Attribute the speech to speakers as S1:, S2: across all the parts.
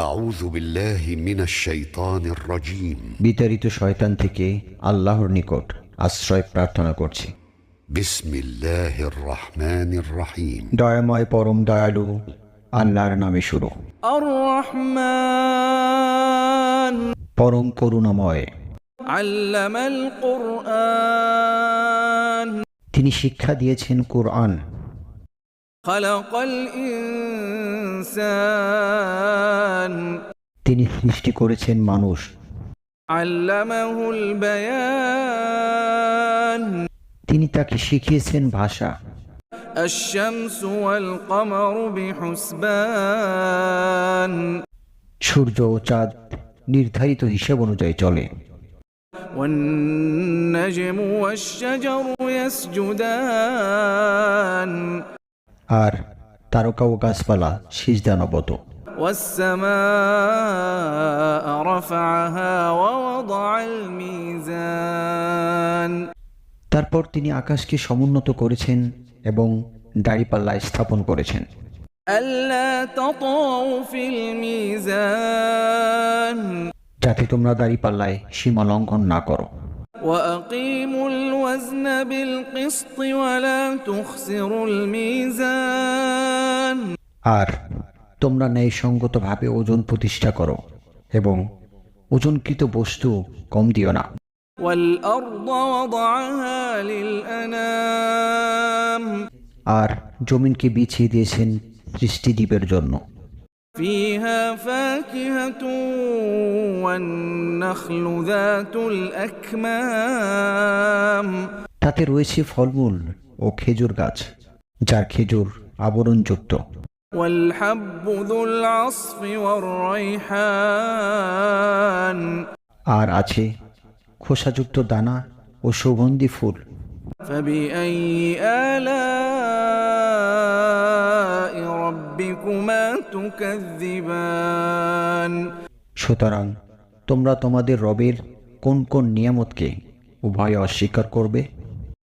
S1: أعوذ بالله من الشيطان الرجيم
S2: বিতাড়িত শয়তান থেকে আল্লাহর নিকট আশ্রয় প্রার্থনা করছি।
S1: بسم الله الرحمن الرحيم
S2: দয়াময় পরম দয়ালু আল্লাহর নামে শুরু।
S3: الرحمن
S2: পরম করুণাময়,
S3: علم القرآن
S2: তিনি শিক্ষা দিয়েছেন কুরআন।
S3: خلق الإنسان
S2: তিনি সৃষ্টি করেছেন মানুষ।
S3: علمه البيان
S2: তিনি তাকে শিখিয়েছেন ভাষা।
S3: الشمس والقمر بحسبان
S2: সূর্য ও চাঁদ নির্ধারিত হিসাব অনুযায়ী চলে।
S3: والنجم والشجر يسجدان
S2: আর তারকা ও গাছপালা সিজদানত।
S3: والسماء رفعها ووضع الميزان
S2: তারপর তিনি আকাশকে সমুন্নত করেছেন এবং দাঁড়িপাল্লা স্থাপন করেছেন।
S3: ألا تطغوا في الميزان
S2: যাতে তোমরা দাঁড়িপাল্লায় সীমা লঙ্ঘন না করো।
S3: وأقيموا الوزن بالقسط ولا تخسروا الميزان
S2: আর তোমরা ন্যায়সঙ্গতভাবে ওজন প্রতিষ্ঠা করো এবং ওজনকৃত বস্তু কম দিও না।
S3: والأرض وضعها للأنام
S2: আর জমিনকে বিছিয়ে দিয়েছেন সৃষ্টিজীবের জন্য।
S3: فيها فاكهة والنخل ذات الأكمام
S2: তাতে রয়েছে ফলমূল ও খেজুর গাছ, যার খেজুর আবরণযুক্ত।
S3: والحب ذو العصف والريحان
S2: আর আছে খোসাযুক্ত দানা ও সুগন্ধি ফুল।
S3: فبأي آلاء ربكما تكذبان
S2: সুতরাং তোমরা তোমাদের রবের কোন কোন নিয়ামতকে উভয় অস্বীকার করবে?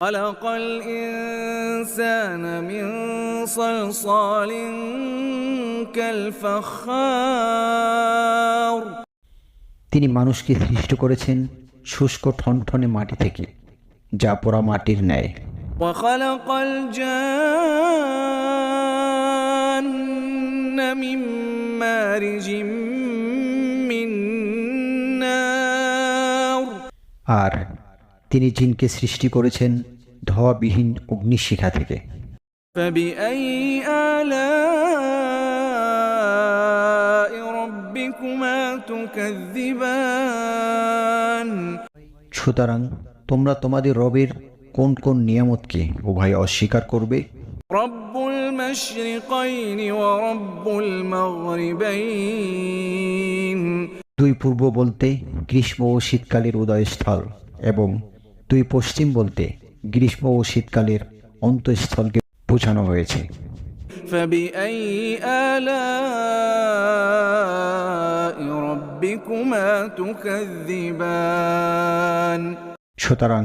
S3: خلق الإنسان من صلصال كالفخار
S2: তিনি মানুষকে সৃষ্টি করেছেন শুষ্ক ঠনঠনে মাটি থেকে, যা পোড়া মাটির ন্যায়।
S3: وخلق الجان من مارج من نار
S2: আর তিনি জিনকে সৃষ্টি করেছেন ধোঁয়াবিহীন অগ্নিশিখা থেকে।
S3: فبأي آلاء ربكما تكذبان
S2: সুতরাং তোমরা তোমাদের রবের কোন কোন নিয়ামতকে উভয় অস্বীকার করবে?
S3: رب المشرقين ورب المغربين
S2: দুই পূর্ব বলতে গ্রীষ্ম ও শীতকালের উদয়স্থল এবং দুই পশ্চিম বলতে গ্রীষ্ম ও শীতকালের অন্তঃস্থলকে বোঝানো হয়েছে।
S3: فبأي آلاء ربكما تكذبان
S2: সুতরাং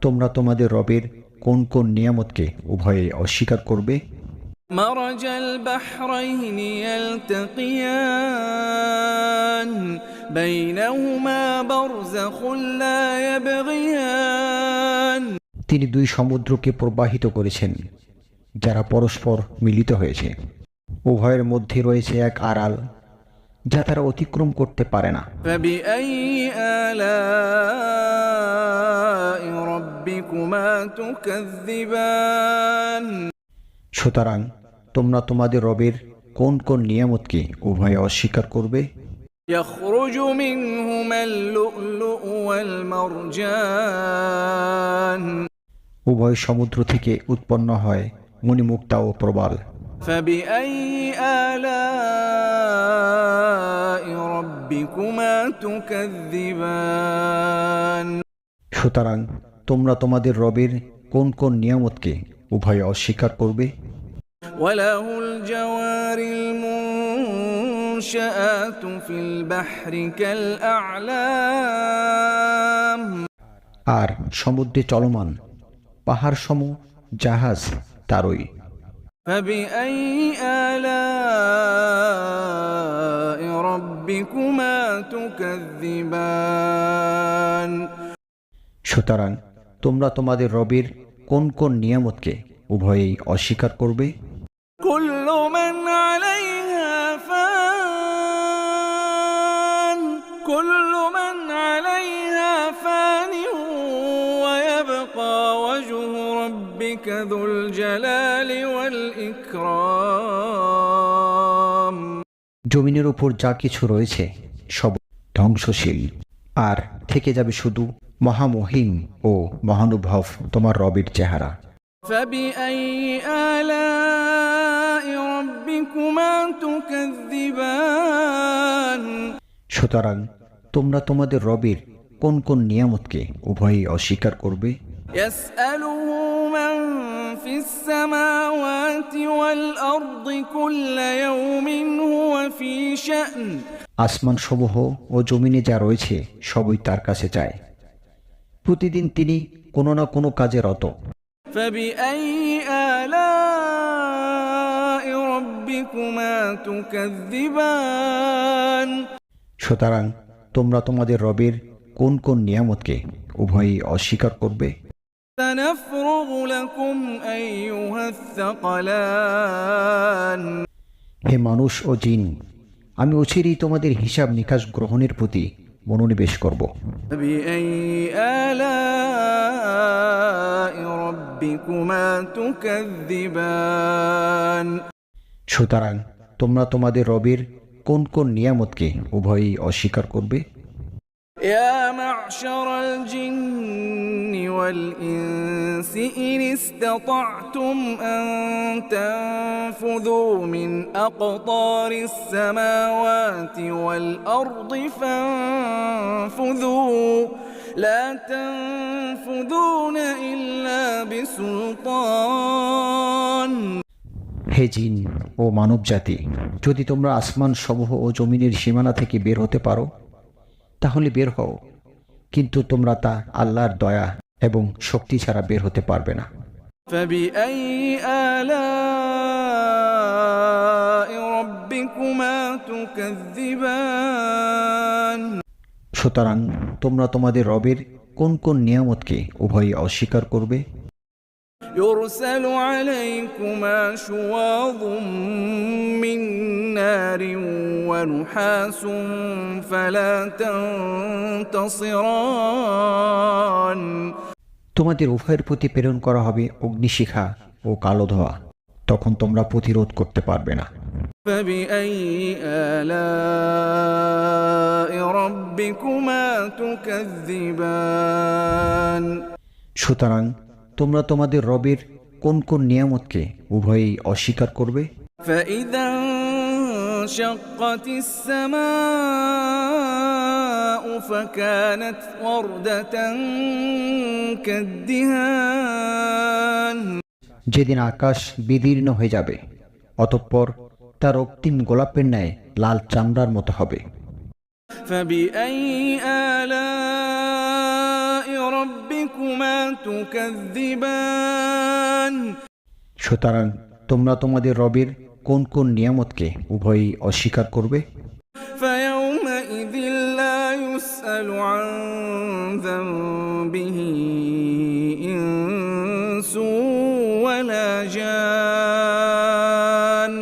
S2: তোমরা তোমাদের রবের কোন কোন নিয়ামতকে উভয়ে অস্বীকার করবে?
S3: مرج البحرين يلتقيان بينهما برزخ لا يبغيان
S2: তিনি দুই সমুদ্রকে প্রবাহিত করেছেন, যারা পরস্পর মিলিত হয়েছে। উভয়ের মধ্যে রয়েছে এক আড়াল, যা তারা অতিক্রম করতে পারে না।
S3: فبأي آلاء ربكما تكذبان
S2: সুতরাং তোমরা তোমাদের রবের কোন কোন নিয়ামতকে উভয়ে অস্বীকার করবে?
S3: يخرج منهما اللؤلؤ والمرجان
S2: উভয় সমুদ্র থেকে উৎপন্ন হয় মণিমুক্তা ও প্রবাল।
S3: فبأي آلاء ربكما تكذبان
S2: সুতরাং তোমরা তোমাদের রবের কোন কোন নিয়ামতকে উভয়ে অস্বীকার করবে?
S3: وله الجوار المنشآت في البحر كالأعلام
S2: আর সমুদ্রে চলমান পাহাড়সমূহ জাহাজ তারই।
S3: فبأي آلاء ربكما تكذبان
S2: সুতরাং তোমরা তোমাদের রবের কোন কোন নিয়ামতকে উভয়েই অস্বীকার করবে?
S3: كل من عليها فان كل من عليها فان ويبقى وجه ربك ذو الجلال والإكرام
S2: জমিনের উপর যা কিছু রয়েছে সব ধ্বংসশীল, আর থেকে যাবে শুধু মহামহিম ও মহানুভব তোমার রবের চেহারা।
S3: فبأي آلاء ربكما تكذبان
S2: সুতরাং তোমরা তোমাদের রবের কোন কোন নিয়ামতকে উভয়েই অস্বীকার করবে?
S3: يسأله من في السماوات والأرض كل يوم هو في شأن
S2: আসমান সমূহ ও জমিনে যা রয়েছে সবই তার কাছে চায়। প্রতিদিন তিনি কোনো না কোনো কাজে রত।
S3: فبأي آلاء ربكما تكذبان
S2: সুতরাং তোমরা তোমাদের রবের কোন কোন নিয়ামতকে উভয়েই অস্বীকার করবে?
S3: سنفرغ لكم أيها الثقلان
S2: হে মানুষ ও জিন, আমি অচিরেই তোমাদের হিসাব নিকাশ গ্রহণের প্রতি মনোনিবেশ করব।
S3: فبأي آلاء ربكما تكذبان
S2: সুতরাং তোমরা তোমাদের রবের কোন কোন নিয়ামতকে উভয়েই অস্বীকার করবে?
S3: يا معشر الجن والإنس إن استطعتم أن تنفذوا من أقطار السماوات والأرض فانفذوا لا تنفذون إلا بسلطان
S2: হে জিন ও মানব জাতি, যদি তোমরা আসমান সমূহ ও জমিনের সীমানা থেকে বের হতে পারো তাহলে বের হও, কিন্তু তোমরা তা আল্লাহর দয়া এবং শক্তি ছাড়া বের হতে পারবে না।
S3: فبأي آلاء ربكما تكذبان
S2: সুতরাং তোমরা তোমাদের রবের কোন কোন নিয়ামতকে উভয়ই অস্বীকার করবে?
S3: يرسل عليكما شواظ من نار ونحاس فلا تنتصران
S2: তোমাদের উভয়ের প্রতি প্রেরণ করা হবে অগ্নিশিখা ও কালো ধোঁয়া, তখন তোমরা প্রতিরোধ করতে পারবে না।
S3: فبأي آلاء ربكما تكذبان
S2: সুতরাং তোমরা তোমাদের রবের কোন কোন নিয়ামতকে উভয়েই অস্বীকার করবে?
S3: فإذا انشقت السماء فكانت وردة كالدهان
S2: যেদিন আকাশ বিদীর্ণ হয়ে যাবে, অতঃপর তা রক্তিম গোলাপের ন্যায় লাল চামড়ার মতো হবে।
S3: فبأي آلاء ربكما تكذبان
S2: সুতরাং তোমরা তোমাদের রবের কোন কোন নিয়ামতকে উভয়ই অস্বীকার করবে?
S3: فيومئذ لا يسأل عن ذنبه إنس ولا جان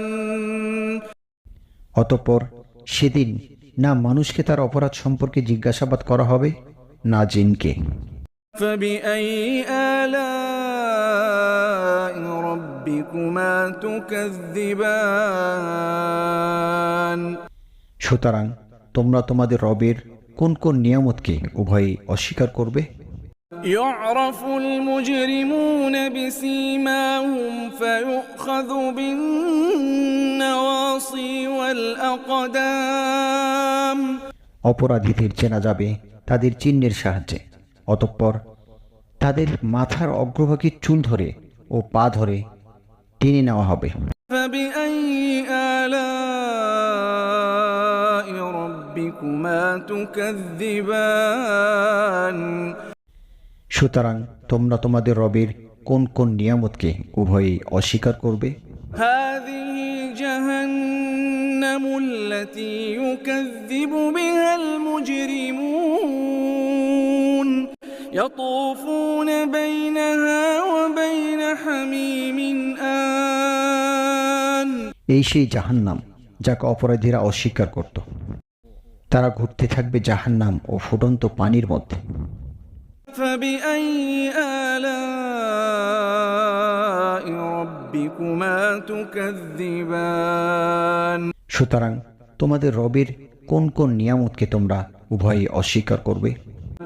S2: অতঃপর সেদিন না মানুষকে তার অপরাধ সম্পর্কে জিজ্ঞাসাবাদ করা হবে, না জিনকে।
S3: فبأي آلاء ربكما تكذبان
S2: সুতরাং তোমরা তোমাদের রবের কোন কোন নিয়ামতকে উভয়ই অস্বীকার করবে?
S3: يعرف المجرمون بسيماهم فيؤخذ بالنواصي والأقدام
S2: অপরাধীদের চেনা যাবে তাদের চিহ্নের সাহায্যে, অতঃপর তাদের মাথার অগ্রভাগের চুল ধরে ও পা ধরে টেনে নেওয়া হবে।
S3: فبأي آلاء ربكما تكذبان
S2: সুতরাং তোমরা তোমাদের রবের কোন কোন নিয়ামতকে উভয়ই অস্বীকার করবে?
S3: هذه جهنم التي التي يكذب بها المجرمون يطوفون بينها وبين حميم آن
S2: এই সেই জাহান্নাম যাকে অপরাধীরা অস্বীকার করত। তারা ঘুরতে থাকবে জাহান্নাম ও ফুটন্ত পানির মধ্যে।
S3: فبأي آلاء ربكما تكذبان
S2: সুতরাং তোমাদের রবের কোন কোন নিয়ামতকে তোমরা উভয়ই অস্বীকার করবে?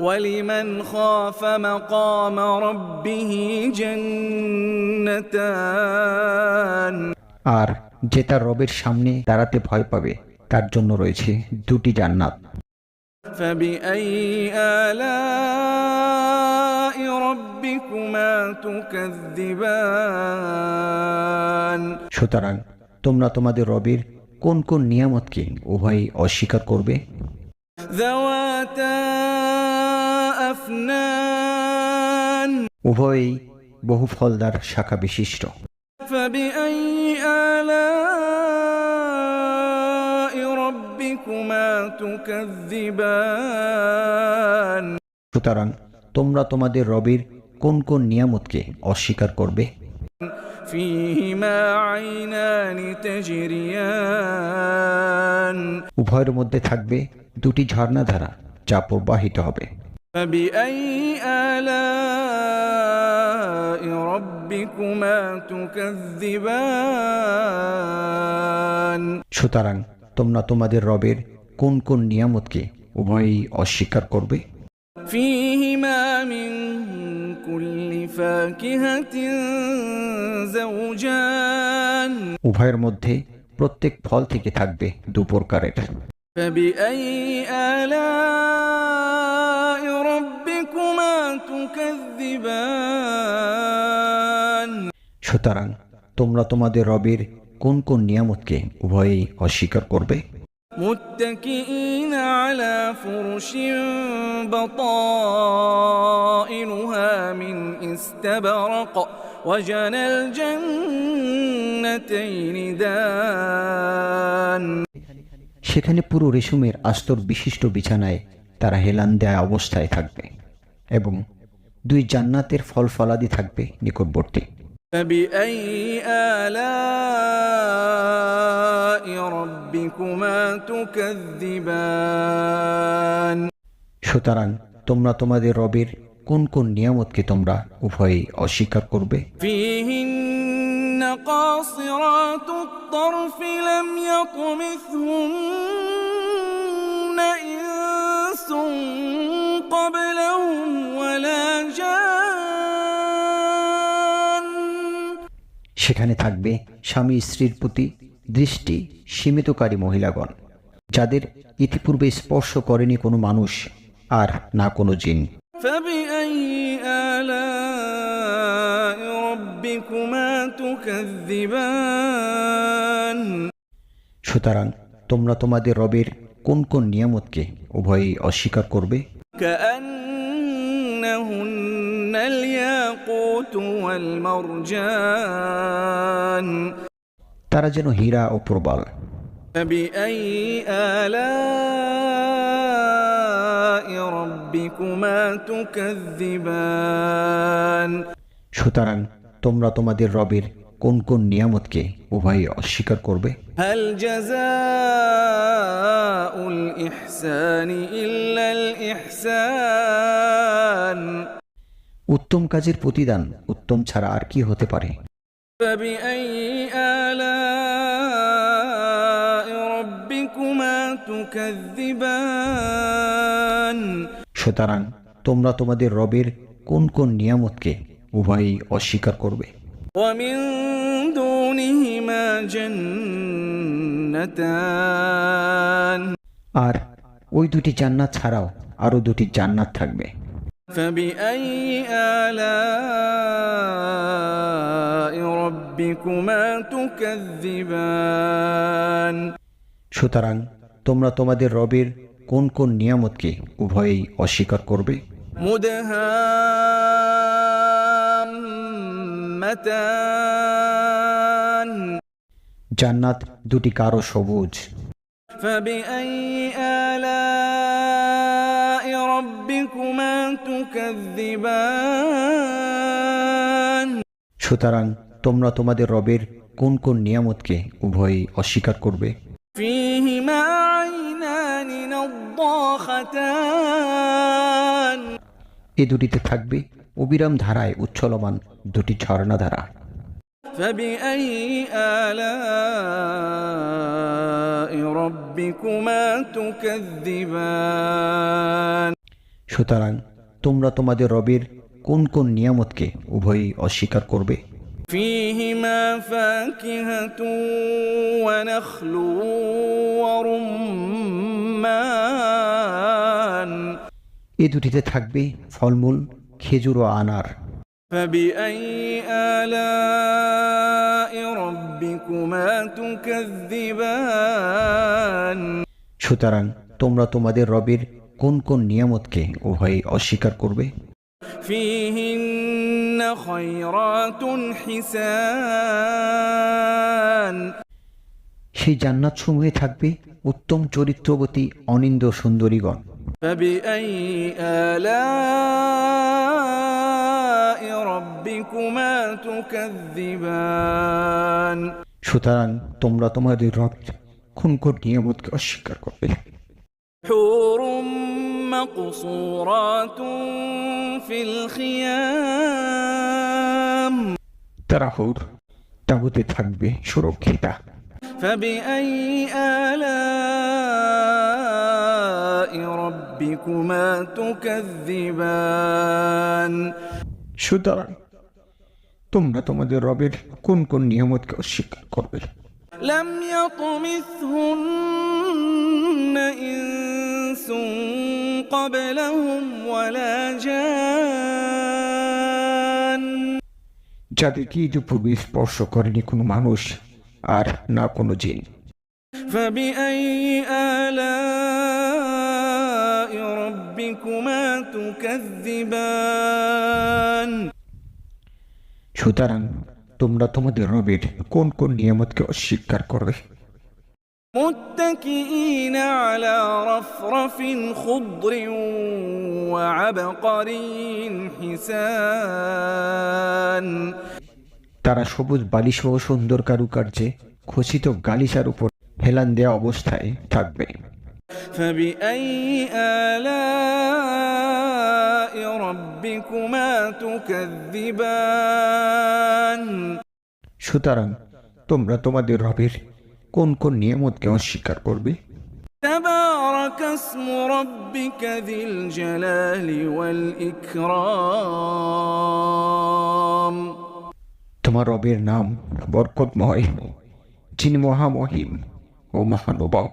S3: ولمن خاف مقام ربه جنتان
S2: আর যে তার রবের সামনে দাঁড়াতে ভয় পাবে তার জন্য রয়েছে দুটি জান্নাত।
S3: فبأي آلاء ربكما تكذبان
S2: সুতরাং তোমরা তোমাদের রবের কোন কোন নিয়ামতকে উভয়ই অস্বীকার করবে?
S3: ذواتا أفنان
S2: উভয়ই বহু ফলদার শাখা বিশিষ্ট।
S3: فبأي آلاء ربكما تكذبان
S2: সুতরাং তোমরা তোমাদের রবের কোন কোন নিয়ামতকে অস্বীকার করবে?
S3: فيهما عينان تجريان
S2: উভয়ের মধ্যে থাকবে দুটি ঝর্ণাধারা যা প্রবাহিত হবে।
S3: فبأي آلاء ربكما تكذبان
S2: সুতরাং তোমরা তোমাদের রবের কোন কোন নিয়ামতকে উভয়ই অস্বীকার করবে?
S3: فيهما من كل فاكهة زوجان
S2: উভয়ের মধ্যে প্রত্যেক ফল থেকে থাকবে দুপ্রকারের।
S3: فبأي آلاء ربكما تكذبان
S2: সুতরাং তোমরা তোমাদের রবের কোন কোন নিয়ামতকে উভয়ই অস্বীকার করবে?
S3: متكئين على فرش بطائنها من استبرق وجنى الجنتين دان
S2: সেখানে পুরো রেশমের আস্তর বিশিষ্ট বিছানায় তারা হেলান দেয়া অবস্থায় থাকবে এবং দুই জান্নাতের ফল ফলাদি থাকবে নিকটবর্তী।
S3: فبأي آلاء ربكما تكذبان
S2: সুতরাং তোমরা তোমাদের রবের কোন কোন নিয়ামতকে তোমরা উভয়ই অস্বীকার করবে?
S3: فيهن قاصرات الطرف لم يطمثهن إنس قبلهم ولا جان
S2: সেখানে থাকবে স্বামী স্ত্রীর প্রতি দৃষ্টি সীমিতকারী মহিলাগণ যাদের ইতিপূর্বে স্পর্শ করেনি কোনো মানুষ আর না কোনো জিন।
S3: فبأي آلاء ربكما تكذبان
S2: সুতরাং তোমরা তোমাদের রবের কোন কোন নিয়ামতকে উভয়ই অস্বীকার করবে?
S3: كأنهن الياقوت والمرجان
S2: তারা যেন হীরা ও প্রবাল।
S3: فبأي آلاء ربكما تكذبان
S2: সুতরাং তোমরা তোমাদের রবের কোন কোন নিয়ামতকে উভয়ই অস্বীকার করবে?
S3: هل جزاء الإحسان إلا الإحسان
S2: উত্তম কাজের প্রতিদান উত্তম ছাড়া আর কি হতে পারে?
S3: فبأي آلاء ربكما تكذبان
S2: সুতরাং তোমরা তোমাদের রবের কোন কোন নিয়ামতকে উভয়ই অস্বীকার করবে?
S3: ومن دونهما جنتان
S2: আর ওই দুটি জান্নাত ছাড়াও আরো দুটি জান্নাত থাকবে।
S3: فبأي آلاء ربكما تكذبان
S2: সুতরাং তোমরা তোমাদের রবের কোন কোন নিয়ামতকে উভয়ই অস্বীকার করবে?
S3: مدهامتان
S2: জান্নাত দুটি কারো সবুজ।
S3: فبأي آلاء ربكما تكذبان
S2: সুতরাং তোমরা তোমাদের রবের কোন কোন নিয়ামতকে উভয়ই অস্বীকার করবে?
S3: فيهما عينان نضاختان
S2: এ দুটিতে থাকবে অবিরাম ধারায় উচ্ছলমান দুটি ঝর্ণা ধারা।
S3: فبأي آلاء ربكما تكذبان
S2: সুতরাং তোমরা তোমাদের রবের কোন কোন নিয়ামতকে উভয়ই অস্বীকার করবে?
S3: فيهما فاكهة ونخل ورمان
S2: এ দুটিতে থাকবে ফলমূল, খেজুর ও আনার।
S3: فبأي آلاء ربكما تكذبان
S2: সুতরাং তোমরা তোমাদের রবের কোন কোন নিয়ামতকে উভয়ই অস্বীকার করবে?
S3: فيهن خيرات حسان
S2: সেই জান্নাত সমূহে থাকবে উত্তম চরিত্রবতী অনিন্দ্য সুন্দরীগণ।
S3: فبأي آلاء ربكما تكذبان
S2: সুতরাং তোমরা তোমাদের রবের কোন কোন নিয়ামতকে অস্বীকার করবে?
S3: حور مقصورات في الخيام
S2: তারা হুর তাঁবুতে থাকবে সুরক্ষিতা।
S3: فبأي آلاء ربكما تكذبان
S2: সুতরাং তোমরা তোমাদের রবের কোন কোন নিয়ামতকে অস্বীকার করবে?
S3: لم يطمثهن إنس قبلهم ولا جان
S2: যাদেরকে ইতিপূর্বে স্পর্শ করেনি কোনো মানুষ আর না কোনো জিন।
S3: فبأي آلاء ربكما تكذبان
S2: সুতরাং তোমরা তোমাদের রবের কোন কোন নিয়ামতকে অস্বীকার করবে?
S3: متكئين على رفرف خضر وعبقري حسان
S2: তারা সবুজ বালিশ ও সুন্দর কারুকার্যে খচিত গালিচার উপর হেলান দেওয়া অবস্থায় থাকবে।
S3: فبأي آلاء ربكما تكذبان
S2: সুতরাং তোমরা তোমাদের রবের কোন কোন নিয়ামতকে অস্বীকার করবে?
S3: تبارك اسم ربك ذي الجلال والإكرام
S2: তোমার রবের নাম বরকতময়, যিনি মহামহিম ও মহানুভব।